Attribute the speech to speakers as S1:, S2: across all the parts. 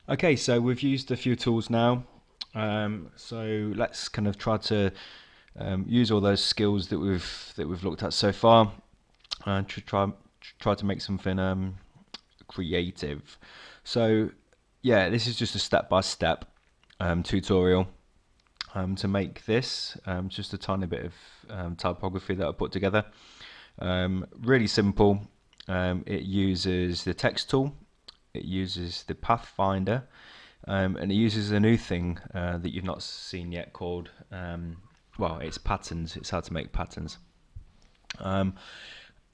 S1: Okay, so we've used a few tools now. So let's kind of try to use all those skills that we've looked at so far, and try to make something creative. So yeah, this is just a step-by-step tutorial to make this. Just a tiny bit of typography that I put together. Really simple. It uses the text tool. It uses the Pathfinder, and it uses a new thing that you've not seen yet called, well, it's patterns. It's how to make patterns. The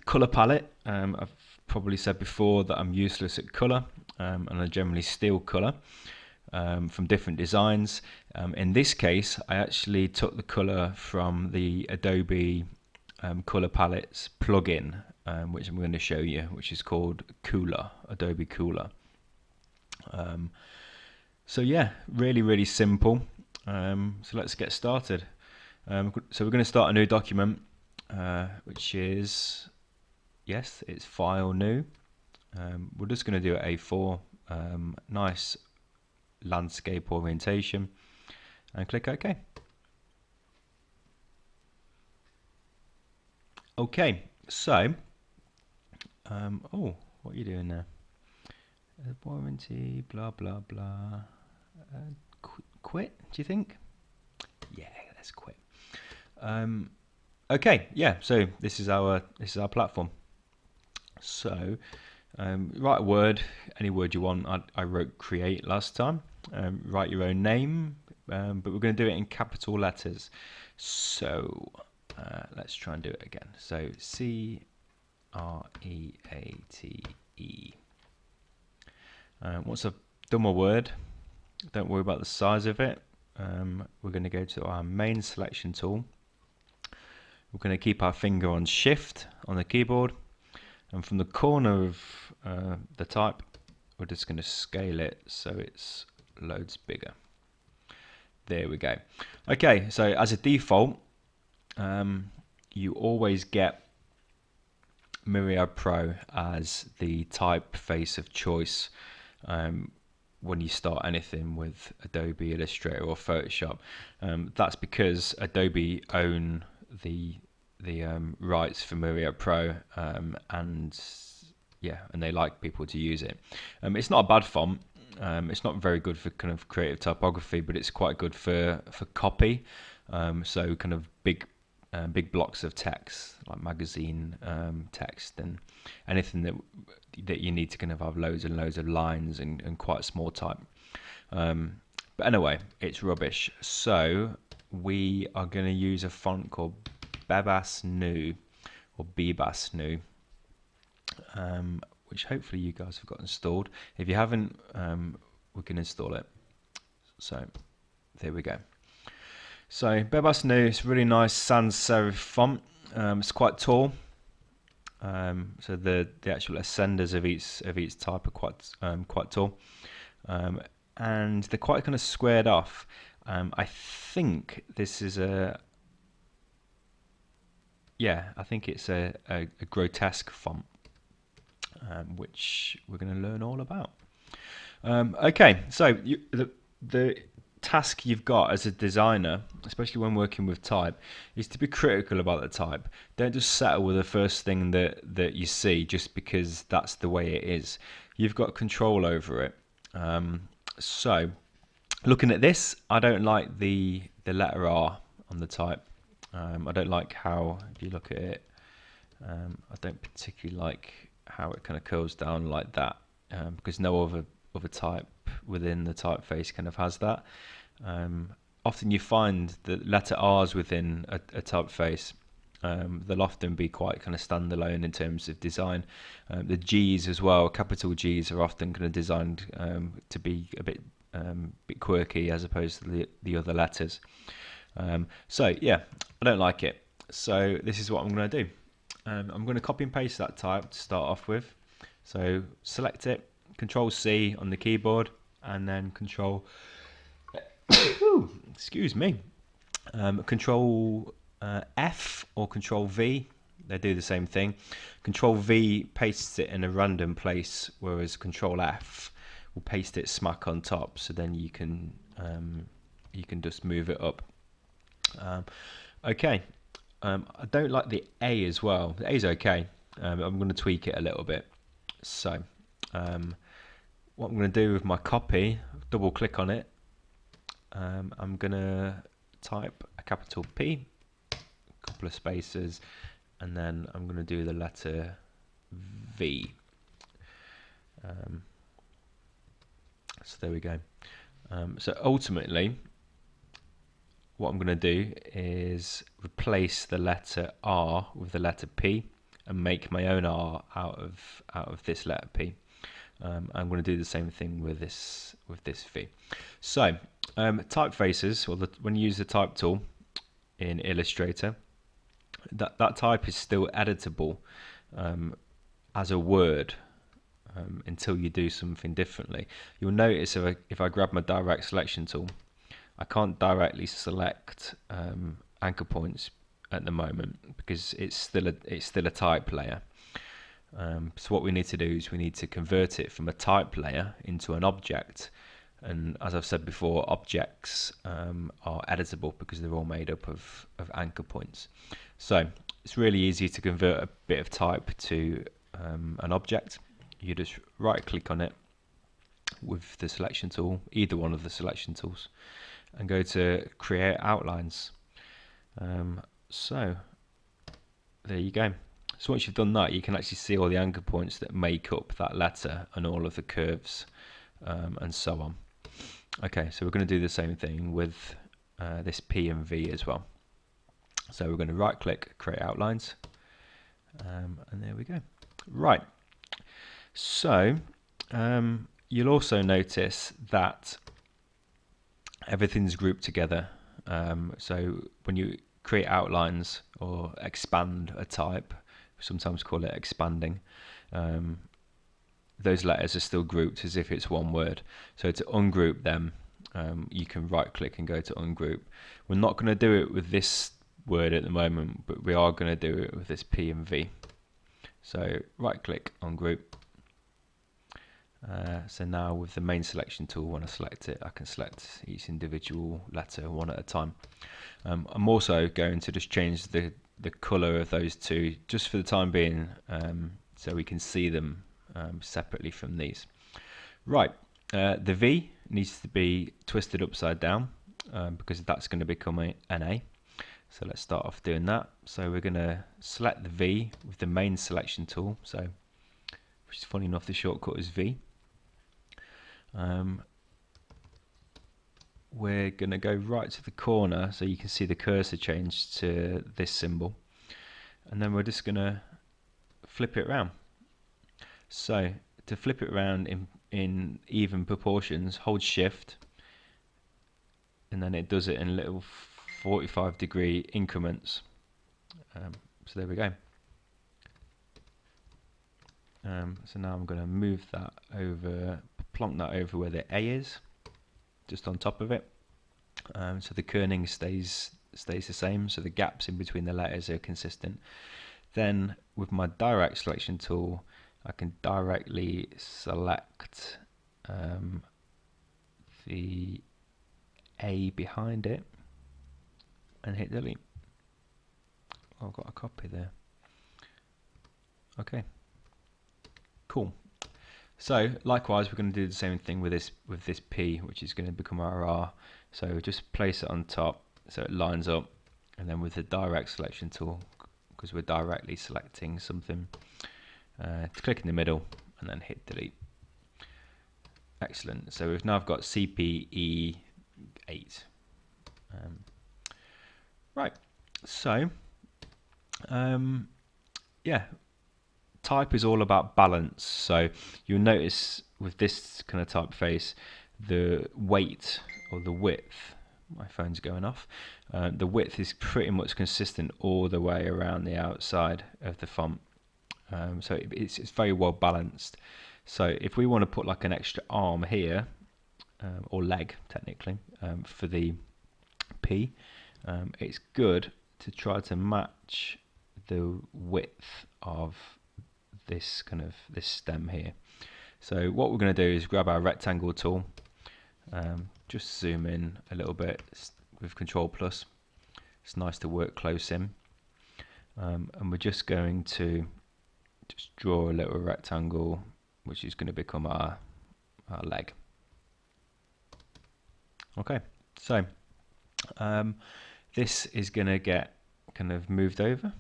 S1: color palette, I've probably said before that I'm useless at color, and I generally steal color from different designs. In this case, I actually took the color from the Adobe color palettes plugin, which I'm going to show you, which is called Cooler, Adobe Cooler. So yeah, really simple. So let's get started. So we're going to start a new document, which is, yes, it's File New. We're just going to do A4, nice landscape orientation, and click OK. Okay, so, oh, what are you doing there? Warranty, blah blah blah. Quit? Do you think? Yeah, let's quit. Okay, yeah. So this is our platform. So write a word, any word you want. I wrote create last time. Write your own name, but we're going to do it in capital letters. So let's try and do it again. So CREATE. Once I've done my word, don't worry about the size of it. We're going to go to our main selection tool. We're going to keep our finger on shift on the keyboard, and from the corner of the type, we're just going to scale it so it's loads bigger. There we go. Okay, so as a default, you always get Myriad Pro as the typeface of choice when you start anything with Adobe Illustrator or Photoshop. That's because Adobe own the rights for Myriad Pro, and yeah, and they like people to use it. It's not a bad font. It's not very good for kind of creative typography, but it's quite good for copy. So kind of big blocks of text, like magazine text, and anything that you need to kind of have loads and loads of lines and quite small type. But anyway, it's rubbish. So we are going to use a font called Bebas New, or Bebas New, which hopefully you guys have got installed. If you haven't, we can install it. So there we go. So Bebas New is really nice sans serif font. It's quite tall. So the actual ascenders of each type are quite tall, and they're quite kind of squared off. I think this is I think it's a grotesque font, which we're going to learn all about. Okay, so the task you've got as a designer, especially when working with type, is to be critical about the type. Don't just settle with the first thing that you see just because that's the way it is. You've got control over it. So looking at this, I don't like the letter R on the type. I don't like how, if you look at it, I don't particularly like how it kind of curls down like that, because no other type within the typeface kind of has that. Often you find that letter R's within a typeface, they'll often be quite kind of standalone in terms of design. The G's as well, capital G's, are often kind of designed to be a bit quirky as opposed to the other letters. So yeah, I don't like it. So this is what I'm going to do. I'm going to copy and paste that type to start off with. So select it, Control C on the keyboard, and then Control excuse me, Control F or Control V. They do the same thing. Control V pastes it in a random place, whereas Control F we'll paste it smack on top, so then you can just move it up. Okay, I don't like the A as well. The A is okay. I'm going to tweak it a little bit. So what I'm going to do with my copy, double click on it. I'm going to type a capital P, a couple of spaces, and then I'm going to do the letter V. So there we go. So ultimately, what I'm going to do is replace the letter R with the letter P and make my own R out of this letter P. I'm going to do the same thing with this V. So typefaces, or when you use the type tool in Illustrator, that type is still editable as a word until you do something differently. You'll notice if I grab my direct selection tool, I can't directly select anchor points at the moment because it's still a type layer. So what we need to do is we need to convert it from a type layer into an object. And as I've said before, objects are editable because they're all made up of anchor points. So it's really easy to convert a bit of type to an object. You just right click on it with the selection tool, either one of the selection tools, and go to create outlines. So there you go. So once you've done that, you can actually see all the anchor points that make up that letter and all of the curves and so on. Okay, so we're going to do the same thing with this P and V as well. So we're going to right click, create outlines, and there we go. Right, so you'll also notice that everything's grouped together. So when you create outlines or expand a type, we sometimes call it expanding, those letters are still grouped as if it's one word. So to ungroup them, you can right click and go to ungroup. We're not going to do it with this word at the moment, but we are going to do it with this P and V. So right click, ungroup. So now with the main selection tool, when I select it, I can select each individual letter one at a time. I'm also going to just change the colour of those two just for the time being, so we can see them separately from these. Right, the V needs to be twisted upside down because that's going to become an A. So let's start off doing that. So we're going to select the V with the main selection tool. So, which is funny enough, the shortcut is V. We're going to go right to the corner so you can see the cursor change to this symbol, and then we're just going to flip it around. So to flip it around in even proportions, hold shift, and then it does it in little 45-degree increments. So there we go. So now I'm going to move that over, plonk that over where the A is, just on top of it. So the kerning stays the same, so the gaps in between the letters are consistent. Then with my direct selection tool, I can directly select the A behind it and hit delete. Oh, I've got a copy there. Okay, cool. So likewise, we're going to do the same thing with this P, which is going to become our R. So just place it on top so it lines up, and then with the direct selection tool, because we're directly selecting something, click in the middle and then hit delete. Excellent. So we've now got CPE 8. Right. So yeah. Type is all about balance, so you'll notice with this kind of typeface, the weight or the width, my phone's going off, the width is pretty much consistent all the way around the outside of the font, so it's very well balanced. So if we want to put like an extra arm here, or leg technically, for the P, it's good to try to match the width of this stem here. So what we're going to do is grab our rectangle tool, just zoom in a little bit with Control Plus. It's nice to work close in, and we're just going to just draw a little rectangle, which is going to become our leg. Okay, so this is going to get kind of moved over.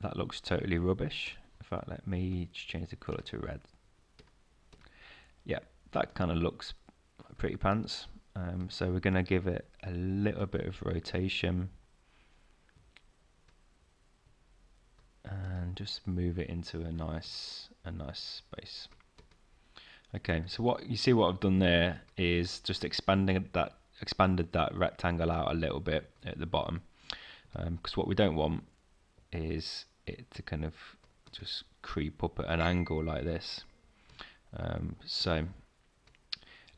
S1: That looks totally rubbish. In fact, let me just change the color to red. Yeah, that kind of looks pretty pants. So we're going to give it a little bit of rotation and just move it into a nice space. Okay, so what I've done there is just expanded that rectangle out a little bit at the bottom, because what we don't want is it to kind of just creep up at an angle like this. So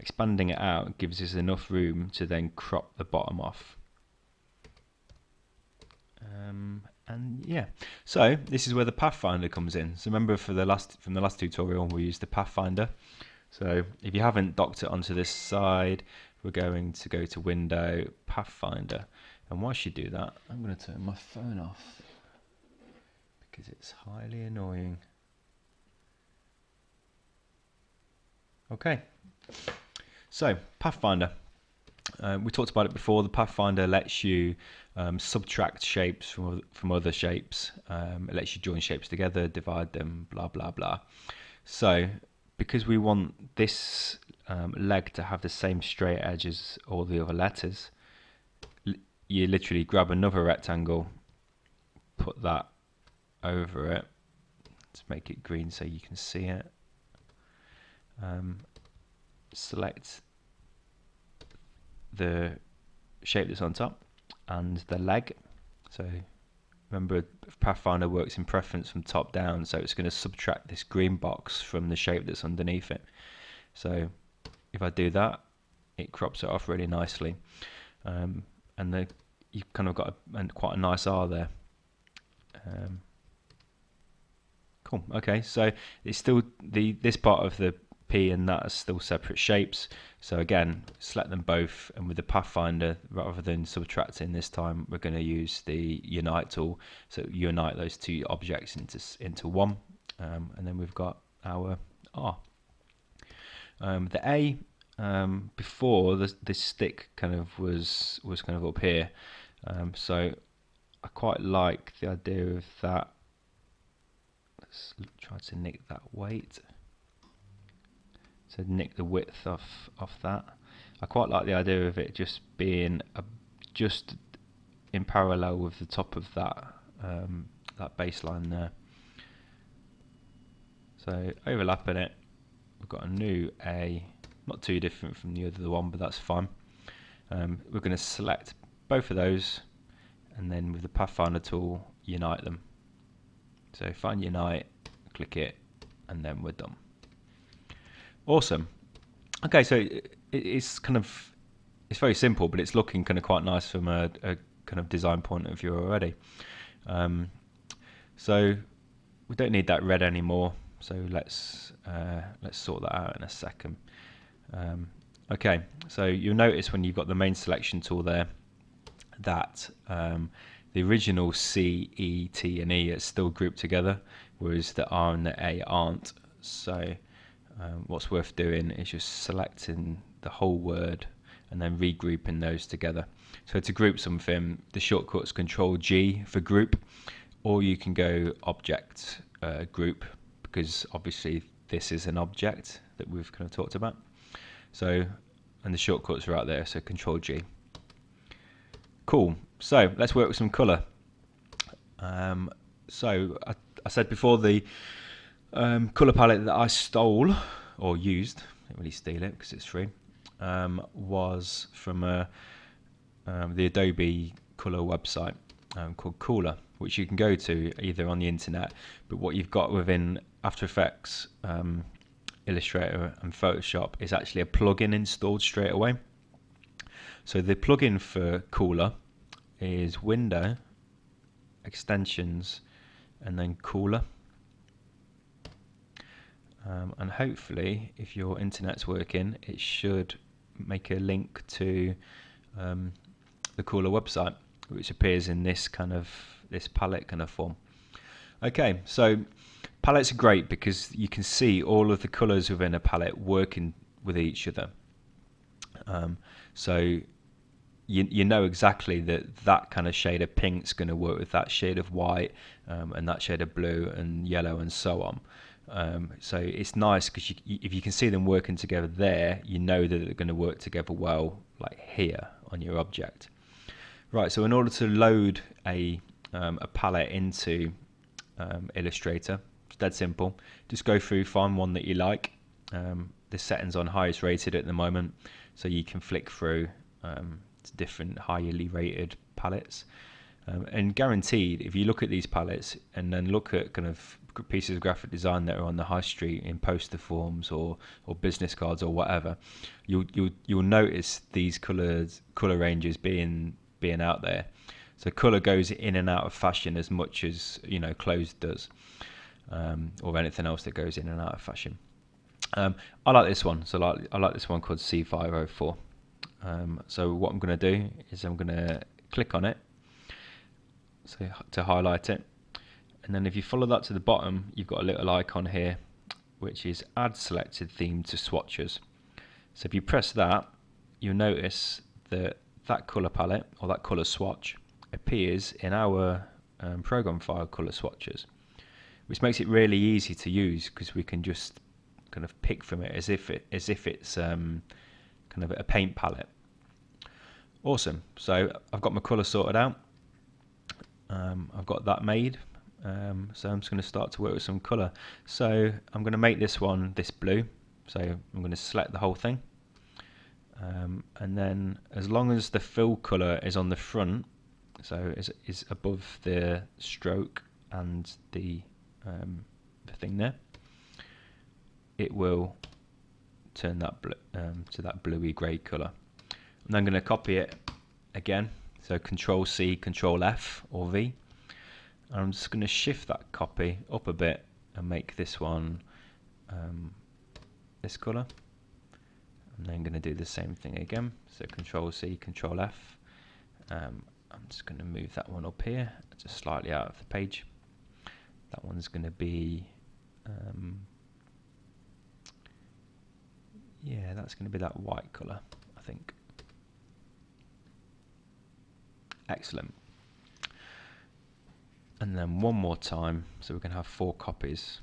S1: expanding it out gives us enough room to then crop the bottom off. And yeah, so this is where the Pathfinder comes in. So remember, from the last tutorial, we used the Pathfinder. So if you haven't docked it onto this side, we're going to go to Window, Pathfinder. And whilst you do that, I'm going to turn my phone off because it's highly annoying. Okay, so Pathfinder. We talked about it before. The Pathfinder lets you subtract shapes from other shapes. It lets you join shapes together, divide them, blah blah blah. So because we want this leg to have the same straight edge as all the other letters, you literally grab another rectangle, put that over it. Let's make it green so you can see it. Select the shape that's on top and the leg. So remember, Pathfinder works in preference from top down, so it's going to subtract this green box from the shape that's underneath it. So if I do that, it crops it off really nicely, and you've kind of got quite a nice R there. Cool. Okay, so it's still this part of the P and that are still separate shapes. So again, select them both, and with the Pathfinder, rather than subtracting this time, we're going to use the Unite tool. So unite those two objects into one, and then we've got our R. The A, before this stick kind of was kind of up here, so I quite like the idea of that. Let's try to nick that weight. So nick the width off that. I quite like the idea of it just being just in parallel with the top of that that baseline there. So overlapping it, we've got a new A, not too different from the other one, but that's fine. We're going to select both of those, and then with the Pathfinder tool, unite them. So find unite, click it, and then we're done. Awesome. Okay, so it's very simple, but it's looking kind of quite nice from a kind of design point of view already. So we don't need that red anymore. So let's sort that out in a second. Okay, so you'll notice when you've got the main selection tool there that the original C, E, T, and E are still grouped together, whereas the R and the A aren't. So what's worth doing is just selecting the whole word and then regrouping those together. So to group something, the shortcut's Control G for group, or you can go Object Group, because obviously this is an object that we've kind of talked about. So, and the shortcuts are out there, so Control G. Cool. So let's work with some colour. So I said before, the colour palette that I stole or used, I didn't really steal it because it's free, was from the Adobe colour website called Cooler, which you can go to either on the internet, but what you've got within After Effects, Illustrator and Photoshop is actually a plugin installed straight away. So the plugin for Cooler is Window, Extensions, and then Cooler. and hopefully if your internet's working, it should make a link to the Cooler website, which appears in this palette kind of form. Okay, so palettes are great because you can see all of the colors within a palette working with each other. So you know exactly that kind of shade of pink is going to work with that shade of white, and that shade of blue and yellow and so on. So it's nice because if you can see them working together there, you know that they're going to work together well, like here on your object. Right, so in order to load a palette into Illustrator, it's dead simple. Just go through, find one that you like. The setting's on highest rated at the moment, so you can flick through to different highly rated palettes. And guaranteed, if you look at these palettes and then look at kind of pieces of graphic design that are on the high street in poster forms or business cards or whatever, you'll notice these color ranges being out there. So color goes in and out of fashion as much as clothes does, or anything else that goes in and out of fashion. I like this one. So I like this one called C504. So what I'm going to do is I'm going to click on it, so to highlight it, and then if you follow that to the bottom, you've got a little icon here which is add selected theme to swatches. So if you press that, you'll notice that color palette or that color swatch appears in our program file color swatches, which makes it really easy to use because we can just kind of pick from it as if it's kind of a paint palette. Awesome. So I've got my color sorted out. I've got that made. So I'm just going to start to work with some color. So I'm going to make this one this blue. So I'm going to select the whole thing. And then as long as the fill color is on the front, so is above the stroke and the thing there, it will turn that to that bluey grey color. And I'm going to copy it again. So Control C, Control F or V. And I'm just going to shift that copy up a bit and make this one this color. And then I'm going to do the same thing again. So Control C, Control F. I'm just going to move that one up here, just slightly out of the page. That one's going to be, yeah, that's going to be that white color, I think. Excellent. And then one more time, so we can have 4 copies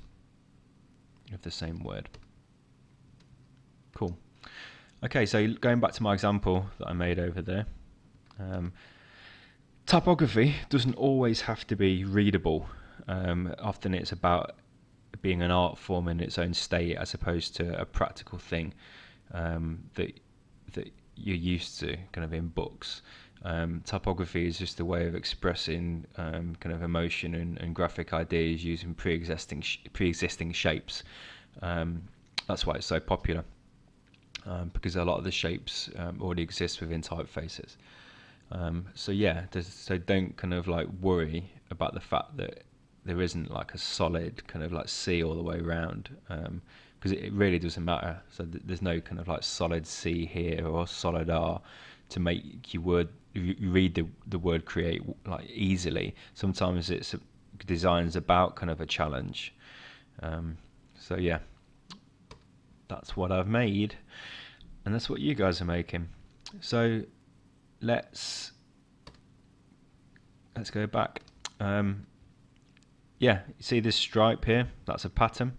S1: of the same word. Cool. Okay, so going back to my example that I made over there, typography doesn't always have to be readable. Often it's about being an art form in its own state as opposed to a practical thing that you're used to kind of in books. Typography is just a way of expressing kind of emotion and graphic ideas using pre-existing shapes. That's why it's so popular, because a lot of the shapes already exist within typefaces. So yeah, so don't kind of like worry about the fact that there isn't like a solid kind of like C all the way around, because it really doesn't matter. So there's no kind of like solid C here or solid R to make you read the word create like easily. Sometimes it's design's about kind of a challenge. So yeah, that's what I've made, and that's what you guys are making. So let's go back. Yeah, you see this stripe here? That's a pattern.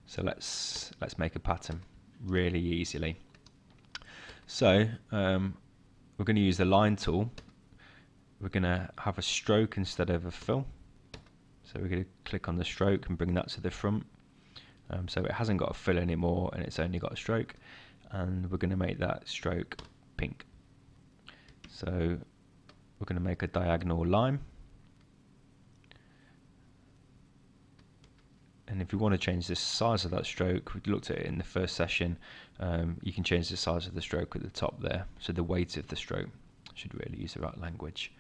S1: So let's make a pattern really easily. So we're going to use the line tool. We're going to have a stroke instead of a fill. So we're going to click on the stroke and bring that to the front. So it hasn't got a fill anymore and it's only got a stroke. And we're going to make that stroke pink. So we're going to make a diagonal line. And if you want to change the size of that stroke, we looked at it in the first session, you can change the size of the stroke at the top there. So the weight of the stroke, should really use the right language.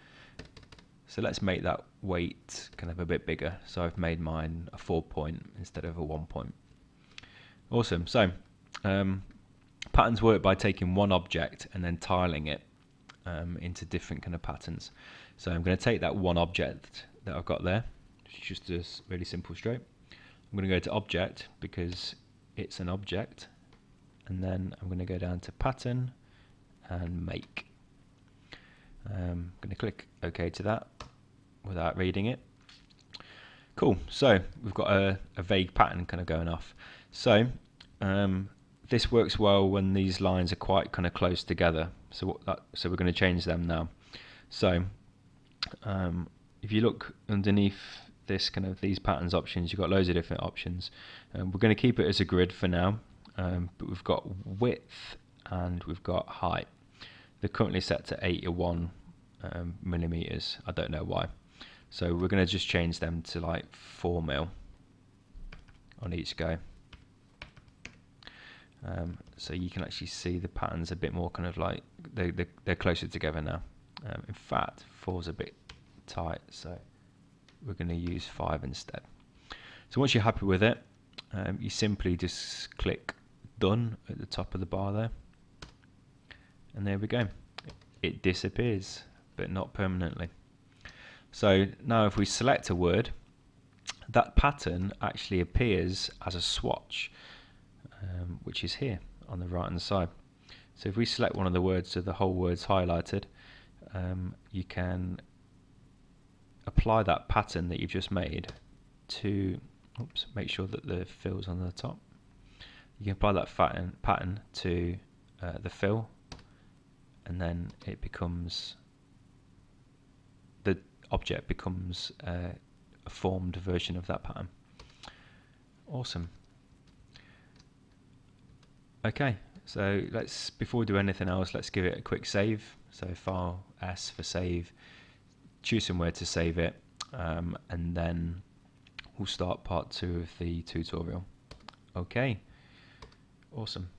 S1: So let's make that weight kind of a bit bigger. So I've made mine a 4 point instead of a 1 point. Awesome. So patterns work by taking one object and then tiling it into different kind of patterns. So I'm going to take that one object that I've got there, just a really simple stroke. I'm going to go to object because it's an object, and then I'm going to go down to pattern and make. I'm going to click OK to that without reading it. Cool, so we've got a vague pattern kind of going off. So this works well when these lines are quite kind of close together. So we're going to change them now. So if you look underneath this kind of these patterns options, you've got loads of different options. We're going to keep it as a grid for now, but we've got width and we've got height. They're currently set to 81 millimeters. I don't know why. So we're going to just change them to like 4 mil on each go. So you can actually see the patterns a bit more kind of like they're closer together now. In fact, 4's a bit tight, so we're going to use 5 instead. So once you're happy with it, you simply just click done at the top of the bar there, and there we go. It disappears, but not permanently. So now if we select a word, that pattern actually appears as a swatch, which is here on the right hand side. So if we select one of the words so the whole word's highlighted, you can apply that pattern that you've just made to, make sure that the fill's on the top. You can apply that pattern to the fill, and then it becomes, the object becomes a formed version of that pattern. Awesome. Okay, so before we do anything else, let's give it a quick save. So file S for save, choose somewhere to save it, and then we'll start part 2 of the tutorial. Okay, awesome.